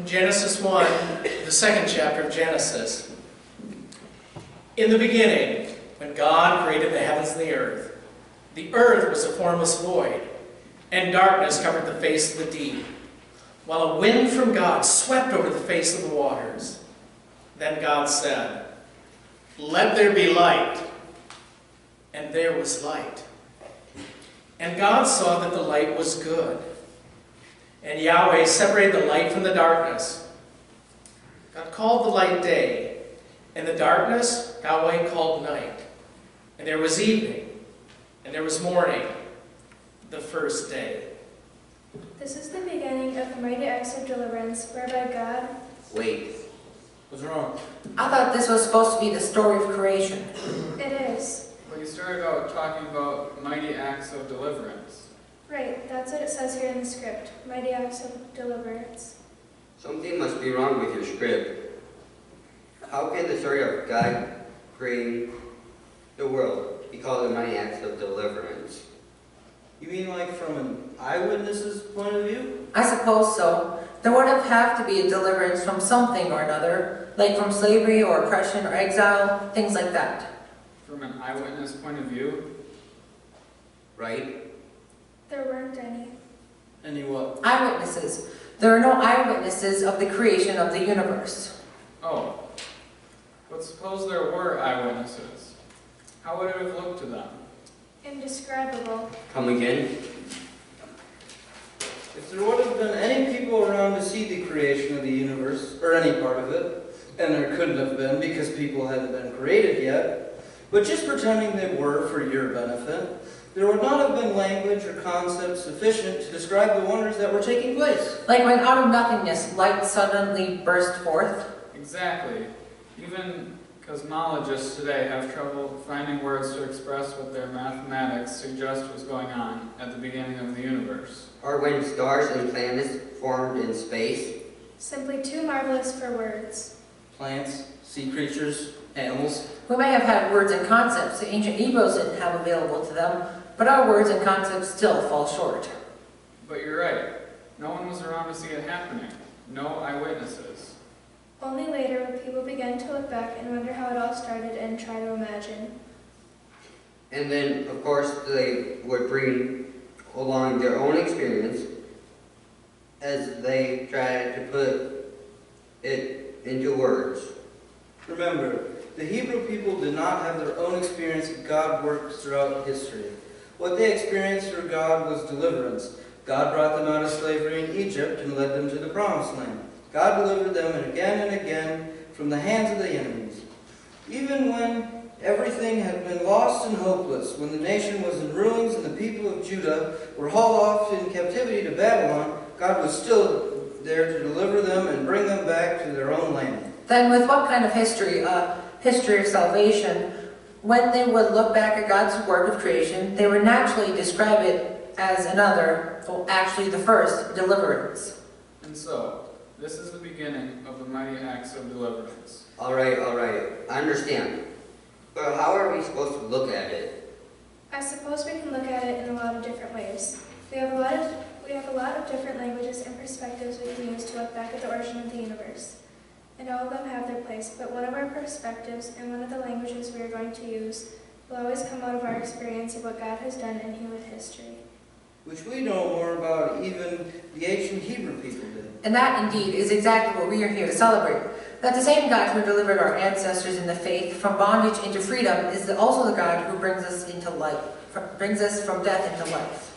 In Genesis 1, the second chapter of Genesis. In the beginning, when God created the heavens and the earth was a formless void, and darkness covered the face of the deep, while a wind from God swept over the face of the waters. Then God said, "Let there be light." And there was light. And God saw that the light was good. And Yahweh separated the light from the darkness. God called the light day, and the darkness Yahweh called night. And there was evening, and there was morning, the first day. This is the beginning of the mighty acts of deliverance, whereby God... Wait. What's wrong? I thought this was supposed to be the story of creation. It is. Well, you started out talking about mighty acts of deliverance. Right, that's what it says here in the script. Mighty acts of deliverance. Something must be wrong with your script. How can the story of God creating the world be called the mighty acts of deliverance? You mean like from an eyewitness's point of view? I suppose so. There would have to be a deliverance from something or another, like from slavery or oppression or exile, things like that. From an eyewitness point of view? Right? There weren't any. Any what? Eyewitnesses. There are no eyewitnesses of the creation of the universe. Oh. But suppose there were eyewitnesses. How would it have looked to them? Indescribable. Come again? If there would have been any people around to see the creation of the universe, or any part of it, and there couldn't have been because people hadn't been created yet, but just pretending they were for your benefit, there would not have been language or concepts sufficient to describe the wonders that were taking place. Like when out of nothingness, light suddenly burst forth. Exactly. Even cosmologists today have trouble finding words to express what their mathematics suggest was going on at the beginning of the universe. Or when stars and planets formed in space? Simply too marvelous for words. Plants, sea creatures, animals. We may have had words and concepts the ancient Hebrews didn't have available to them, but our words and concepts still fall short. But you're right. No one was around to see it happening. No eyewitnesses. Only later would people begin to look back and wonder how it all started and try to imagine. And then, of course, they would bring along their own experience as they tried to put it into words. Remember, the Hebrew people did not have their own experience of God works throughout history. What they experienced through God was deliverance. God brought them out of slavery in Egypt and led them to the Promised Land. God delivered them again and again from the hands of the enemies. Even when everything had been lost and hopeless, when the nation was in ruins and the people of Judah were hauled off in captivity to Babylon, God was still there to deliver them and bring them back to their own land. Then with what kind of history? History of salvation. When they would look back at God's work of creation, they would naturally describe it as another, well, actually the first, deliverance. And so, this is the beginning of the mighty acts of deliverance. All right, I understand. But how are we supposed to look at it? I suppose we can look at it in a lot of different ways. We have a lot of different languages and perspectives we can use to look back at the origin of the universe. And all of them have their place, but one of our perspectives and one of the languages we are going to use will always come out of our experience of what God has done in human history. Which we know more about even the ancient Hebrew people did. And that, indeed, is exactly what we are here to celebrate. That the same God who delivered our ancestors in the faith from bondage into freedom is also the God who brings us into life, brings us from death into life.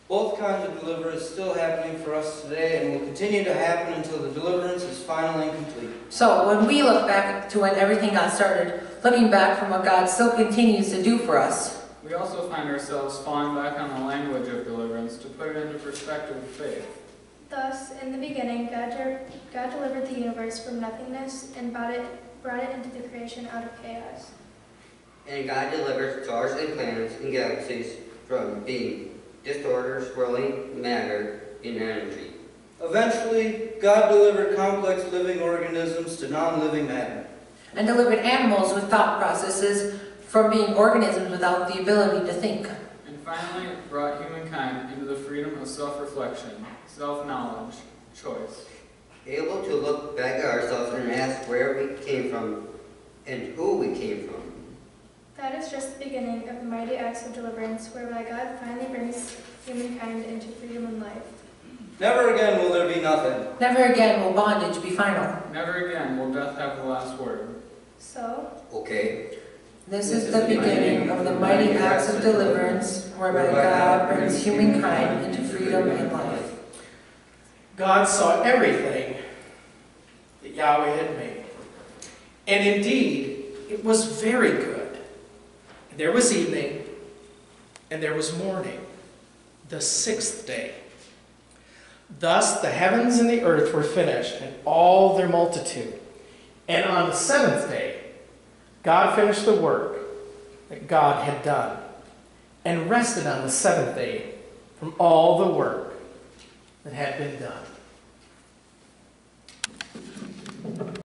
Both kinds of deliverance still happening for us today and will continue to happen until the deliverance is final and complete. So when we look back to when everything got started, looking back from what God still continues to do for us, We also find ourselves falling back on the language of deliverance to put it into perspective of faith. Thus, in the beginning, God delivered the universe from nothingness and brought it into the creation out of chaos. And God delivered stars and planets and galaxies from being disorder, swirling matter in energy. Eventually, God delivered complex living organisms to non-living matter. and delivered animals with thought processes from being organisms without the ability to think. And finally, brought humankind into the freedom of self-reflection, self-knowledge, choice. Able to look back at ourselves and ask where we came from and who we came from. That is just the beginning of the mighty acts of deliverance whereby God finally brings humankind into freedom and life. Never again will there be nothing. Never again will bondage be final. Never again will death have the last word. So, Okay. This is the beginning of the mighty acts of deliverance whereby God brings humankind into freedom and life. God saw everything that Yahweh had made. And indeed, it was very good. There was evening, and there was morning, the sixth day. Thus the heavens and the earth were finished, and all their multitude. And on the seventh day, God finished the work that God had done, and rested on the seventh day from all the work that had been done.